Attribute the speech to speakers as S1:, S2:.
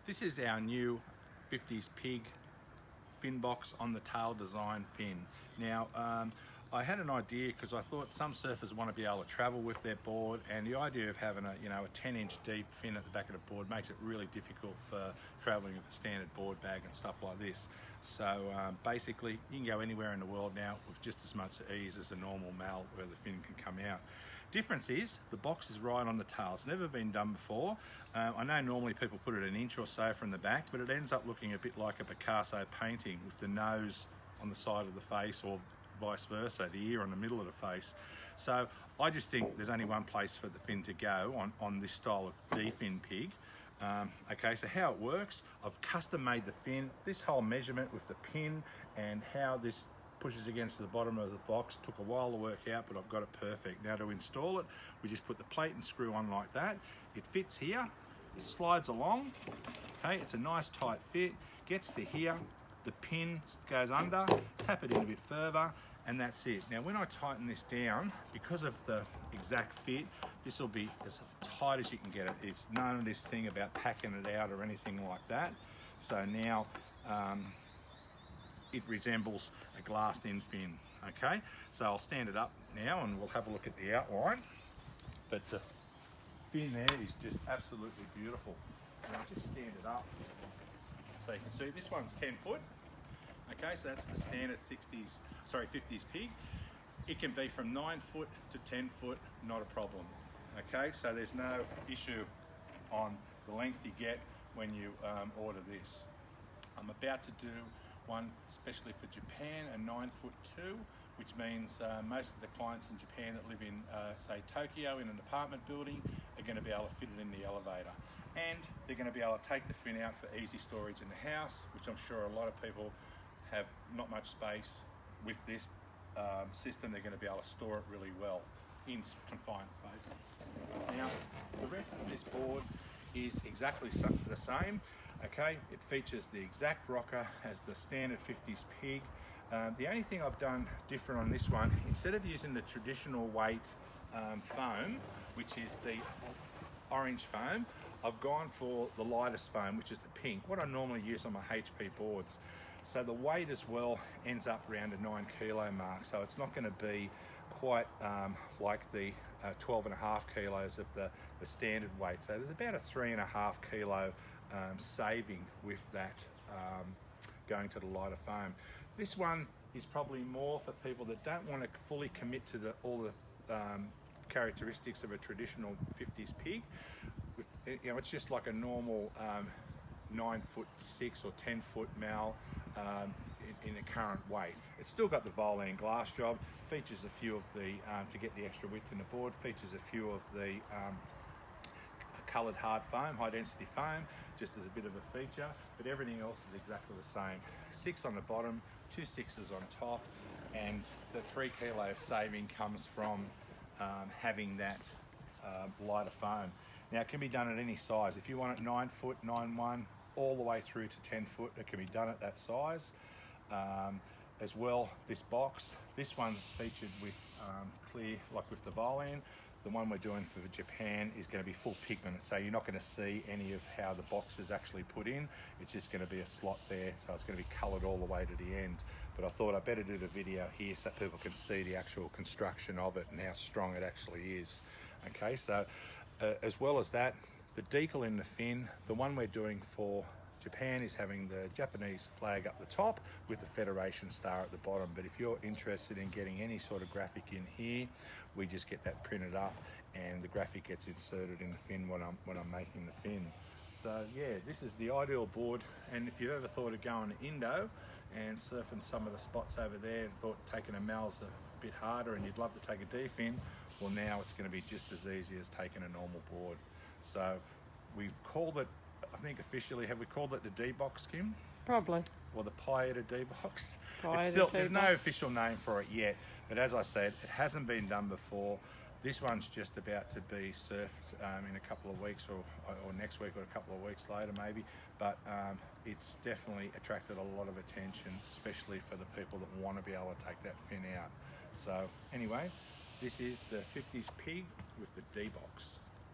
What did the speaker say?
S1: This is our new 50's pig fin box on the tail design fin. Now, I had an idea because I thought some surfers want to be able to travel with their board, and the idea of having a 10-inch deep fin at the back of the board makes it really difficult for traveling with a standard board bag and stuff like this. So basically, you can go anywhere in the world now with just as much ease as a normal mal where the fin can come out. Difference is the box is right on the tail. It's never been done before. I know normally people put it an inch or so from the back, but it ends up looking a bit like a Picasso painting with the nose on the side of the face, or vice versa, the ear on the middle of the face. So I just think there's only one place for the fin to go on this style of D-fin pig. Okay, so how it works, I've custom made the fin. This whole measurement with the pin and how this pushes against the bottom of the box took a while to work out, but I've got it perfect. Now to install it, we just put the plate and screw on like that. It fits here, it slides along. Okay, it's a nice tight fit, gets to here, the pin goes under, tap it in a bit further, and that's it. Now when I tighten this down, because of the exact fit, this will be as tight as you can get it. It's none of this thing about packing it out or anything like that. So now it resembles a glassed in fin. Okay, so I'll stand it up now and we'll have a look at the outline. But the fin there is just absolutely beautiful. And I'll just stand it up so you can see this one's 10 foot. Okay, so that's the standard 50's pig. It can be from 9 foot to 10 foot, not a problem. Okay, so there's no issue on the length you get when you order this. I'm about to do one especially for Japan, a 9'2", which means most of the clients in Japan that live in, say, Tokyo in an apartment building are going to be able to fit it in the elevator. And they're going to be able to take the fin out for easy storage in the house, which I'm sure a lot of people have not much space with this system. They're going to be able to store it really well in confined spaces. Now, the rest of this board is exactly the same. Okay, it features the exact rocker as the standard 50's pig. The only thing I've done different on this one, instead of using the traditional weight foam, which is the orange foam, I've gone for the lightest foam, which is the pink, what I normally use on my HP boards. So the weight as well ends up around a 9 kilo mark, so it's not going to be quite like the 12.5 kilos of the standard weight. So there's about a 3.5 kilo saving with that going to the lighter foam. This one is probably more for people that don't want to fully commit to all the characteristics of a traditional 50's pig. It's just like a normal 9'6" or 10 foot mal in the current weight. It's still got the Volan glass job, features a few of the, to get the extra width in the board, features a few of the coloured hard foam, high density foam, just as a bit of a feature, but everything else is exactly the same. 6 on the bottom, 2 6s on top, and the 3 kilo saving comes from having that lighter foam. Now it can be done at any size. If you want it 9 foot, 9'1", all the way through to 10 foot, it can be done at that size. As well, this box, this one's featured with clear, like with the Volan. The one we're doing for Japan is going to be full pigment, so you're not going to see any of how the box is actually put in. It's just going to be a slot there, so it's going to be coloured all the way to the end. But I thought I'd better do the video here so people can see the actual construction of it and how strong it actually is. Okay, so as well as that, the decal in the fin, the one we're doing for Japan is having the Japanese flag up the top with the Federation star at the bottom. But if you're interested in getting any sort of graphic in here, we just get that printed up and the graphic gets inserted in the fin when I'm making the fin. So yeah, this is the ideal board. And if you've ever thought of going to Indo and surfing some of the spots over there and thought taking a mal's a bit harder and you'd love to take a D-fin, well now it's going to be just as easy as taking a normal board. So we've called it, I think officially, have we called it the D-box, Kim?
S2: Probably.
S1: Or the Pieta D-box?
S2: Pieta
S1: There's no official name for it yet, but as I said, it hasn't been done before. This one's just about to be surfed in a couple of weeks or next week or a couple of weeks later maybe, but it's definitely attracted a lot of attention, especially for the people that want to be able to take that fin out. So anyway, this is the 50's pig with the D-box.